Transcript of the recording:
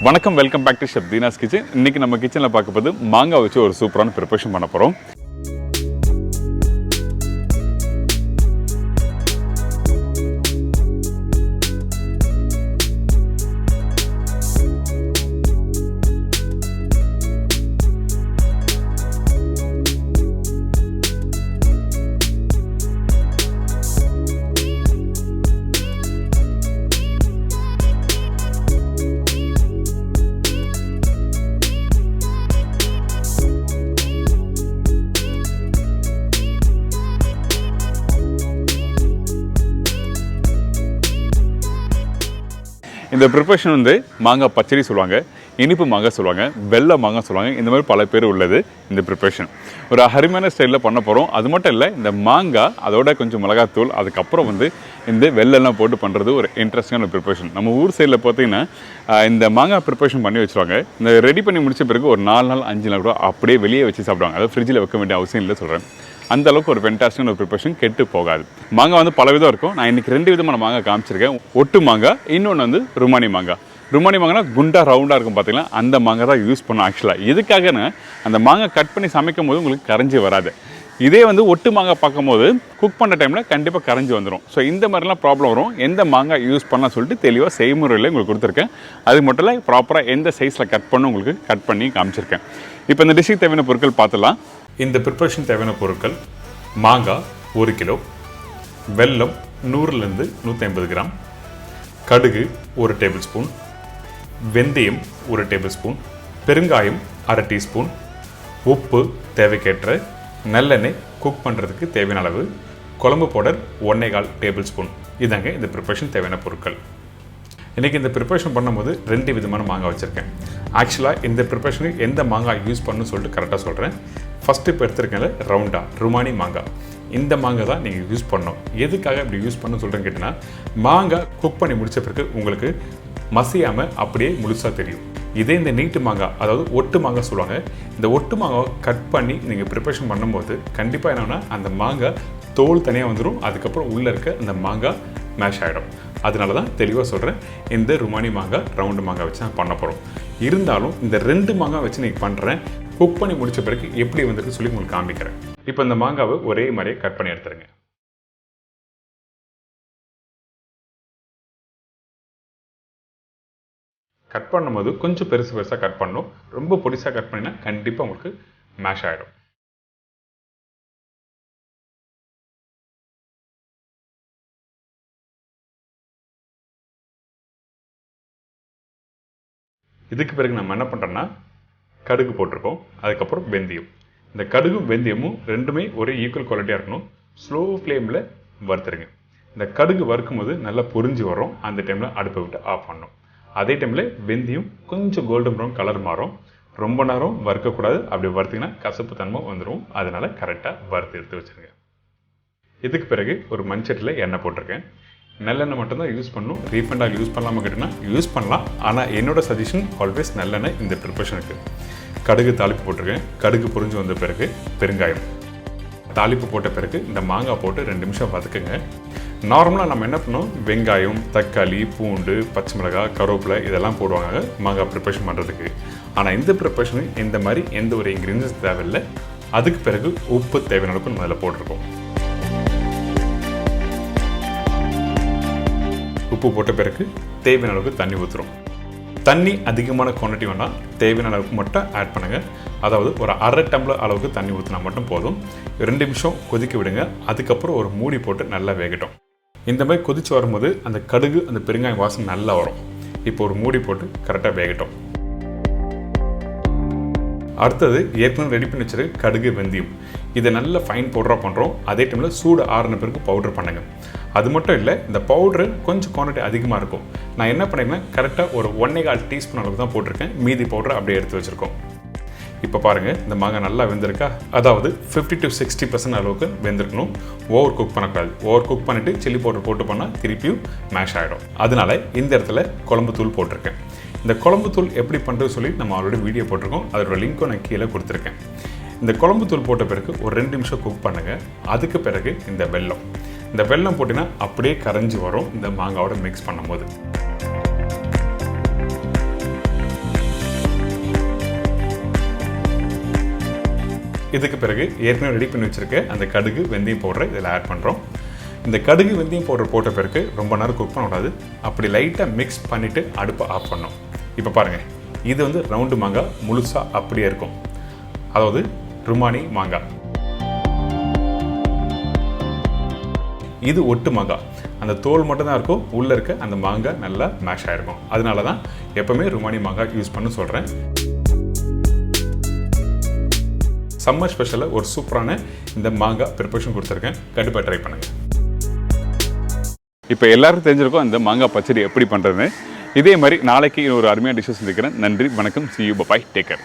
வணக்கம், welcome back to chef Deena's kitchen. இன்றைக்கி நம்ம கிச்சனில் பார்க்க போது மாங்காய் வச்சு ஒரு சூப்பரான ப்ரிப்பரேஷன் பண்ண போகிறோம். இந்த ப்ரிப்பரேஷன் வந்து மாங்காய் பச்சடி சொல்லுவாங்க, இனிப்பு மாங்காய் சொல்லுவாங்க, வெள்ளை மாங்காய் சொல்லுவாங்க. இந்த மாதிரி பல பேர் உள்ளது இந்த ப்ரிப்பரேஷன். ஒரு அருமையான ஸ்டைலில் பண்ண போகிறோம். அது மட்டும் இல்லை, இந்த மாங்காய் அதோட கொஞ்சம் மிளகாத்தூள் அதுக்கப்புறம் வந்து இந்த வெள்ளெல்லாம் போட்டு பண்ணுறது ஒரு இன்ட்ரெஸ்டிங்கான ப்ரிப்பரேஷன். நம்ம ஊர் சைடில் பார்த்தீங்கன்னா இந்த மாங்காய் ப்ரிப்பரேஷன் பண்ணி வச்சுருவாங்க. இந்த ரெடி பண்ணி முடிச்ச பிறகு ஒரு 4 நாள் 5 நாள் கூட அப்படியே வெளியே வச்சு சாப்பிடுவாங்க. அதாவது ஃப்ரிட்ஜில் வைக்க வேண்டிய அவசியம் இல்லை சொல்கிறேன். அந்த அளவுக்கு ஒரு ஃபென்டாஸ்டிக்கான ஒரு ப்ரிப்பரேஷன், கெட்டு போகாது. மாங்காய் வந்து பல விதம் இருக்கும். நான் இன்றைக்கி 2 விதமான மாங்காய் காமிச்சிருக்கேன். ஒட்டு மாங்காய், இன்னொன்று வந்து ருமானி மாங்காய். ருமானி மாங்காய்னா குண்டா ரவுண்டாக இருக்கும் பார்த்தீங்களா, அந்த மாங்காய் தான் யூஸ் பண்ணோம். ஆக்சுவலாக எதுக்காகன்னு, அந்த மாங்காய் கட் பண்ணி சமைக்கும் போது உங்களுக்கு கரைஞ்சி வராது. இதே வந்து ஒட்டு மாங்காய் பார்க்கும்போது குக் பண்ணுற டைமில் கண்டிப்பாக கரைஞ்சி வந்துடும். ஸோ இந்த மாதிரிலாம் ப்ராப்ளம் வரும். எந்த மாங்காய் யூஸ் பண்ணலாம் சொல்லிட்டு தெளிவாக செய்முறையில் உங்களுக்கு கொடுத்துருக்கேன். அது மட்டும் இல்லை, ப்ராப்பராக எந்த சைஸில் கட் பண்ண உங்களுக்கு கட் பண்ணி காமிச்சிருக்கேன். இப்போ இந்த டிஷ்ஷுக்கு தேவையான பொருட்கள் பார்த்துலாம். இந்த ப்ரிப்பரேஷன் தேவையான பொருட்கள்: மாங்காய் 1 கிலோ, வெல்லம் 100லேருந்து 150 கிராம், கடுகு 1 டேபிள் ஸ்பூன், வெந்தயம் 1 டேபிள் ஸ்பூன், பெருங்காயம் 1/2 டீஸ்பூன், உப்பு தேவைக்கேற்ற, நல்லெண்ணெய் குக் பண்ணுறதுக்கு தேவையான அளவு, குழம்பு பவுடர் 1.25 டேபிள் ஸ்பூன். இதாங்க இந்த ப்ரிப்பரேஷன் தேவையான பொருட்கள். இன்றைக்கி இந்த ப்ரிப்பரேஷன் பண்ணும்போது 2 விதமான மாங்காய் வச்சுருக்கேன். ஆக்சுவலாக இந்த ப்ரிப்பரேஷனுக்கு எந்த மாங்காய் யூஸ் பண்ணணும்னு சொல்லிட்டு கரெக்டாக சொல்கிறேன். ஃபஸ்ட்டு இப்போ எடுத்துருக்கேன்ல ரவுண்டா ருமானி மாங்காய், இந்த மாங்காய் தான் நீங்கள் யூஸ் பண்ணணும். எதுக்காக இப்படி யூஸ் பண்ணணும்னு சொல்கிறேன்னு கேட்டிங்கன்னா, மாங்காய் குக் பண்ணி முடித்த பிறகு உங்களுக்கு மசியாமல் அப்படியே முழுசாக தெரியும். இதே இந்த நீட்டு மாங்காய், அதாவது ஒட்டு மாங்காய் சொல்லுவாங்க, இந்த ஒட்டு மாங்காய் கட் பண்ணி நீங்கள் ப்ரிப்பரேஷன் பண்ணும்போது கண்டிப்பாக என்னன்னா அந்த மாங்காய் தோல் தனியாக வந்துடும். அதுக்கப்புறம் உள்ளே இருக்க அந்த மாங்காய் மேஷ் ஆகிடும். அதனால தான் தெளிவாக சொல்கிறேன், இந்த ருமானி மாங்காய் ரவுண்டு மாங்காய் வச்சு நான் பண்ண போகிறோம். இருந்தாலும் இந்த 2 மாங்காய் வச்சு நீங்கள் பண்ணுறேன். குக் பண்ணி முடித்த பிறகு எப்படி வந்துருக்கு சொல்லி உங்களுக்கு காமிக்கிறேன். இப்போ இந்த மாங்காவை ஒரே மாதிரியே கட் பண்ணி எடுத்துருங்க. கட் பண்ணும்போது கொஞ்சம் பெருசாக கட் பண்ணணும். ரொம்ப பொடிசாக கட் பண்ணினா கண்டிப்பாக உங்களுக்கு மேஷ் ஆகிடும். இதுக்கு பிறகு நம்ம என்ன பண்ணுறோன்னா, கடுகு போட்டிருக்கோம், அதுக்கப்புறம் வெந்தயம். இந்த கடுகும் வெந்தயமும் ரெண்டுமே ஒரே ஈக்குவல் குவாலிட்டியாக இருக்கணும். ஸ்லோ ஃப்ளேமில் வறுத்துருங்க. இந்த கடுகு வறுக்கும் போது நல்லா பொரிஞ்சு வரும். அந்த டைமில் அடுப்பை விட்டு ஆஃப் பண்ணணும். அதே டைமில் வெந்தயம் கொஞ்சம் கோல்டன் ப்ரௌன் கலர் மாறும். ரொம்ப நேரம் வறுக்கக்கூடாது. அப்படி வறுத்திங்கன்னா கசப்பு தன்மை வந்துடும். அதனால் கரெக்டாக வறுத்து எடுத்து வச்சுருங்க. இதுக்கு பிறகு ஒரு மண்சட்டியில் எண்ணெய் போட்டிருக்கேன். நல்லெண்ணெய் மட்டும்தான் யூஸ் பண்ணணும். ரீஃபண்ட் ஆயில் யூஸ் பண்ணலாமா கேட்டிங்கன்னா யூஸ் பண்ணலாம். ஆனால் என்னோட சஜஷன் ஆல்வேஸ் நல்லெண்ணெய் இந்த ப்ரிப்பரேஷனுக்கு. கடுகு தாளிப்பு போட்டிருக்கேன். கடுகு பொரிஞ்சு வந்த பிறகு பெருங்காயம், தாளிப்பு போட்ட பிறகு இந்த மாங்காய் போட்டு 2 நிமிஷம் வதக்குங்க. நார்மலாக நம்ம என்ன பண்ணோம், வெங்காயம், தக்காளி, பூண்டு, பச்சை மிளகாய், கருவேப்பிலை இதெல்லாம் போடுவாங்க மாங்காய் ப்ரிப்பரேஷன் பண்ணுறதுக்கு. ஆனால் இந்த ப்ரிப்பரேஷனுக்கு இந்த மாதிரி எந்த ஒரு இன்க்ரீடியன்ஸ் தேவையில்லை. அதுக்கு பிறகு உப்பு தேவையான அளவுக்கு முதல்ல போட்டிருக்கோம். உப்பு போட்ட பிறகு தேவையான அளவுக்கு தண்ணி ஊற்றுறோம். தண்ணி அதிகமான குவான்டிட்டி வேண்டாம், தேவையான அளவுக்கு மட்டும் ஆட் பண்ணுங்கள். அதாவது ஒரு 1/2 டம்ளர் அளவுக்கு தண்ணி ஊற்றினா மட்டும் போதும். 2 நிமிஷம் கொதிக்க விடுங்க. அதுக்கப்புறம் ஒரு மூடி போட்டு நல்லா வேகட்டும். இந்த மாதிரி கொதித்து வரும்போது அந்த கடுகு அந்த பெருங்காயம் வாசனை நல்லா வரும். இப்போ ஒரு மூடி போட்டு கரெக்டாக வேகட்டும். அடுத்தது ஏற்கனவே ரெடி பண்ணி வச்சிருக்க கடுகு வெந்தயம், இதை நல்ல ஃபைன் பவுடராக பண்ணுறோம். அதே டைமில் சூடு ஆறின பிறகு பவுடர் பண்ணுங்க. அது மட்டும் இல்லை, இந்த பவுட்ரு கொஞ்சம் குவான்டிட்டி அதிகமாக இருக்கும். நான் என்ன பண்ணியிருக்கேன், கரெக்டாக ஒரு 1.25 டீஸ்பூன் அளவுக்கு தான் போட்டிருக்கேன். மீதி பவுடர் அப்படியே எடுத்து வச்சுருக்கோம். இப்போ பாருங்கள், இந்த மாங்காய் நல்லா வெந்திருக்கா? அதாவது 50 to 60% அளவுக்கு வெந்திருக்கணும். ஓவர் குக் பண்ணக்கூடாது. ஓவர் குக் பண்ணிவிட்டு சில்லி பவுடர் போட்டு பண்ணால் திருப்பியும் மேஷ் ஆகிடும். அதனால இந்த இடத்துல குழம்பு தூள் போட்டிருக்கேன். இந்த குழம்பு தூள் எப்படி பண்ணுறது சொல்லி நம்ம ஆல்ரெடி வீடியோ போட்டிருக்கோம். அதோட லிங்க்கும் நான் கீழே கொடுத்துருக்கேன். இந்த குழம்பு தூள் போட்ட பிறகு ஒரு 2 நிமிஷம் குக் பண்ணுங்கள். அதுக்கு பிறகு இந்த வெல்லம் போட்டிங்கன்னா அப்படியே கரைஞ்சி வரும் இந்த மாங்காவோட மிக்ஸ் பண்ணும்போது. இதுக்கு பிறகு ஏற்கனவே ரெடி பண்ணி வச்சுருக்க அந்த கடுகு வெந்தயம் பவுடரை இதில் ஆட் பண்ணுறோம். இந்த கடுகு வெந்தயம் பவுடர் போட்ட பிறகு ரொம்ப நேரம் குக் பண்ணக்கூடாது. அப்படி லைட்டாக மிக்ஸ் பண்ணிவிட்டு அடுப்பை ஆஃப் பண்ணோம். இப்போ பாருங்கள், இது வந்து ரவுண்டு மாங்காய் முழுசாக அப்படியே இருக்கும். அதாவது ருமானி மாங்காய். இது ஒட்டு மாங்காய். அந்த தோல் மட்டும் தான் இருக்கும், உள்ளே இருக்க அந்த மாங்காய் நல்லா மேஷ் ஆகிருக்கும். அதனால தான் எப்போவுமே ருமானி மாங்காய் யூஸ் பண்ண சொல்கிறேன். சம்மர் ஸ்பெஷலில் ஒரு சூப்பரான இந்த மாங்காய் ப்ரிப்பரேஷன் கொடுத்துருக்கேன். கண்டிப்பாக ட்ரை பண்ணுங்கள். இப்போ எல்லாருக்கும் தெரிஞ்சிருக்கும் இந்த மாங்காய் பச்சடி எப்படி பண்ணுறதுன்னு. இதே மாதிரி நாளைக்கு ஒரு அருமையான டிஷ்ஷஸ் இருக்கிறேன். நன்றி, வணக்கம், see you, bye, take care.